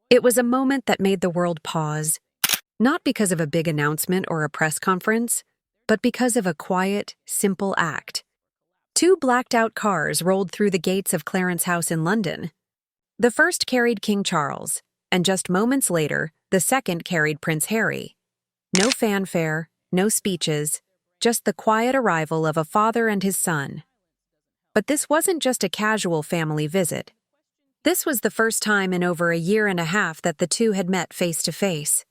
It was a moment that made the world pause, not because of a big announcement or a press conference, but because of a quiet, simple act. Two blacked-out cars rolled through the gates of Clarence House in London. The first carried King Charles, and just moments later, the second carried Prince Harry. No fanfare, no speeches, just the quiet arrival of a father and his son. But this wasn't just a casual family visit. This was the first time in over a year and a half that the two had met face to face.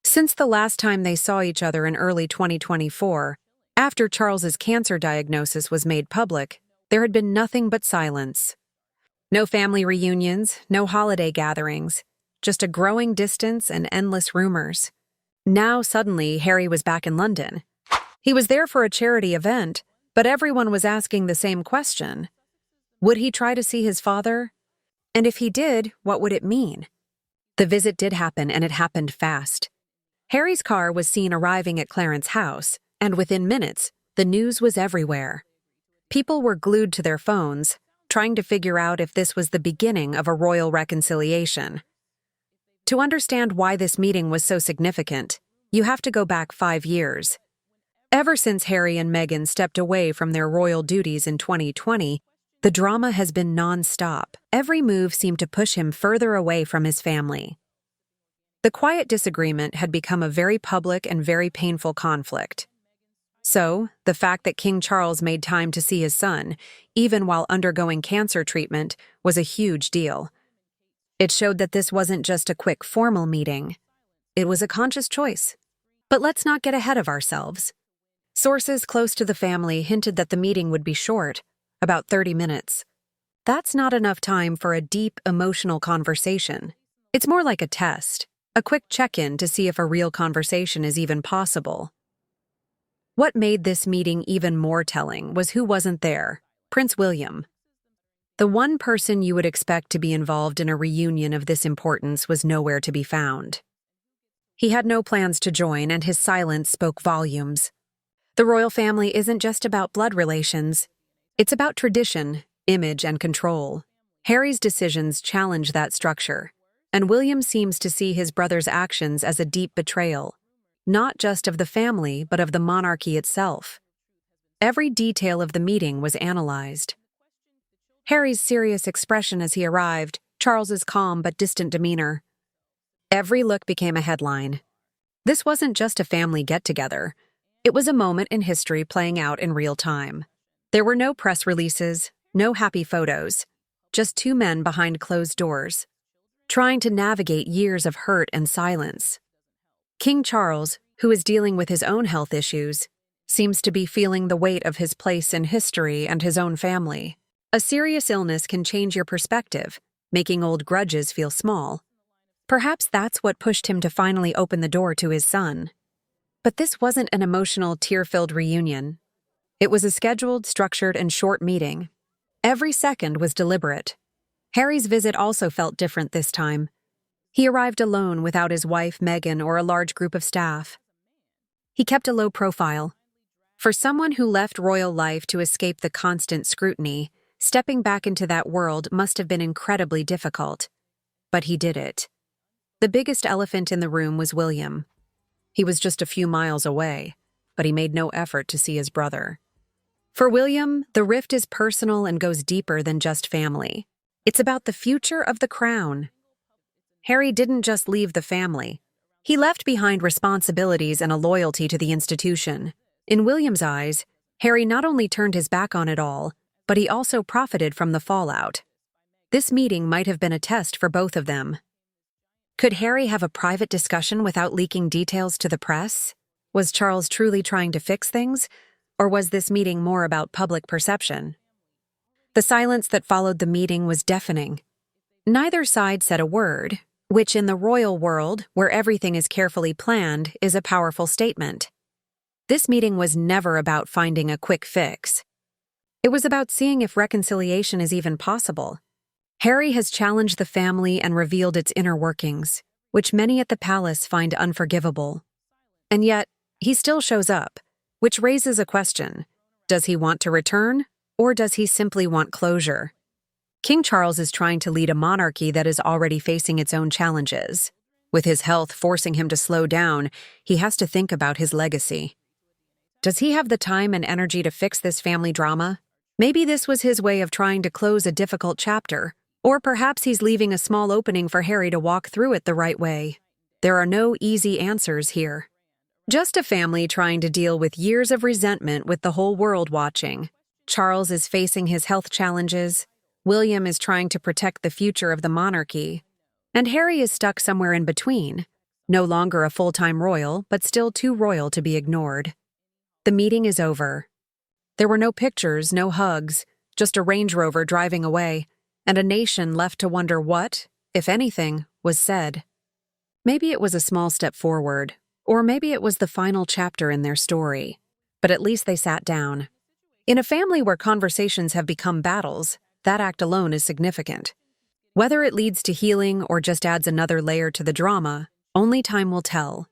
Since the last time they saw each other in early 2024, after Charles's cancer diagnosis was made public, there had been nothing but silence. No family reunions, no holiday gatherings, just a growing distance and endless rumors. Now, suddenly, Harry was back in London. He was there for a charity event, but everyone was asking the same question. Would he try to see his father? And if he did, what would it mean? The visit did happen, and it happened fast. Harry's car was seen arriving at Clarence House, and within minutes, the news was everywhere. People were glued to their phones, trying to figure out if this was the beginning of a royal reconciliation. To understand why this meeting was so significant, you have to go back 5 years. Ever since Harry and Meghan stepped away from their royal duties in 2020, the drama has been non-stop. Every move seemed to push him further away from his family. The quiet disagreement had become a very public and very painful conflict. So, the fact that King Charles made time to see his son, even while undergoing cancer treatment, was a huge deal. It showed that this wasn't just a quick formal meeting. It was a conscious choice. But let's not get ahead of ourselves. Sources close to the family hinted that the meeting would be short, about 30 minutes. That's not enough time for a deep, emotional conversation. It's more like a test, a quick check-in to see if a real conversation is even possible. What made this meeting even more telling was who wasn't there: Prince William. The one person you would expect to be involved in a reunion of this importance was nowhere to be found. He had no plans to join, and his silence spoke volumes. The royal family isn't just about blood relations. It's about tradition, image, and control. Harry's decisions challenge that structure, and William seems to see his brother's actions as a deep betrayal, not just of the family, but of the monarchy itself. Every detail of the meeting was analyzed. Harry's serious expression as he arrived, Charles's calm but distant demeanor. Every look became a headline. This wasn't just a family get-together. It was a moment in history playing out in real time. There were no press releases, no happy photos, just two men behind closed doors, trying to navigate years of hurt and silence. King Charles, who is dealing with his own health issues, seems to be feeling the weight of his place in history and his own family. A serious illness can change your perspective, making old grudges feel small. Perhaps that's what pushed him to finally open the door to his son. But this wasn't an emotional, tear-filled reunion. It was a scheduled, structured, and short meeting. Every second was deliberate. Harry's visit also felt different this time. He arrived alone without his wife, Meghan, or a large group of staff. He kept a low profile. For someone who left royal life to escape the constant scrutiny, stepping back into that world must have been incredibly difficult. But he did it. The biggest elephant in the room was William. He was just a few miles away, but he made no effort to see his brother. For William, the rift is personal and goes deeper than just family. It's about the future of the crown. Harry didn't just leave the family. He left behind responsibilities and a loyalty to the institution. In William's eyes, Harry not only turned his back on it all, but he also profited from the fallout. This meeting might have been a test for both of them. Could Harry have a private discussion without leaking details to the press? Was Charles truly trying to fix things, or was this meeting more about public perception? The silence that followed the meeting was deafening. Neither side said a word, which in the royal world, where everything is carefully planned, is a powerful statement. This meeting was never about finding a quick fix. It was about seeing if reconciliation is even possible. Harry has challenged the family and revealed its inner workings, which many at the palace find unforgivable. And yet, he still shows up, which raises a question. Does he want to return, or does he simply want closure? King Charles is trying to lead a monarchy that is already facing its own challenges. With his health forcing him to slow down, he has to think about his legacy. Does he have the time and energy to fix this family drama? Maybe this was his way of trying to close a difficult chapter, or perhaps he's leaving a small opening for Harry to walk through it the right way. There are no easy answers here. Just a family trying to deal with years of resentment with the whole world watching. Charles is facing his health challenges, William is trying to protect the future of the monarchy, and Harry is stuck somewhere in between, no longer a full-time royal, but still too royal to be ignored. The meeting is over. There were no pictures, no hugs, just a Range Rover driving away, and a nation left to wonder what, if anything, was said. Maybe it was a small step forward, or maybe it was the final chapter in their story, but at least they sat down. In a family where conversations have become battles, that act alone is significant. Whether it leads to healing or just adds another layer to the drama, only time will tell.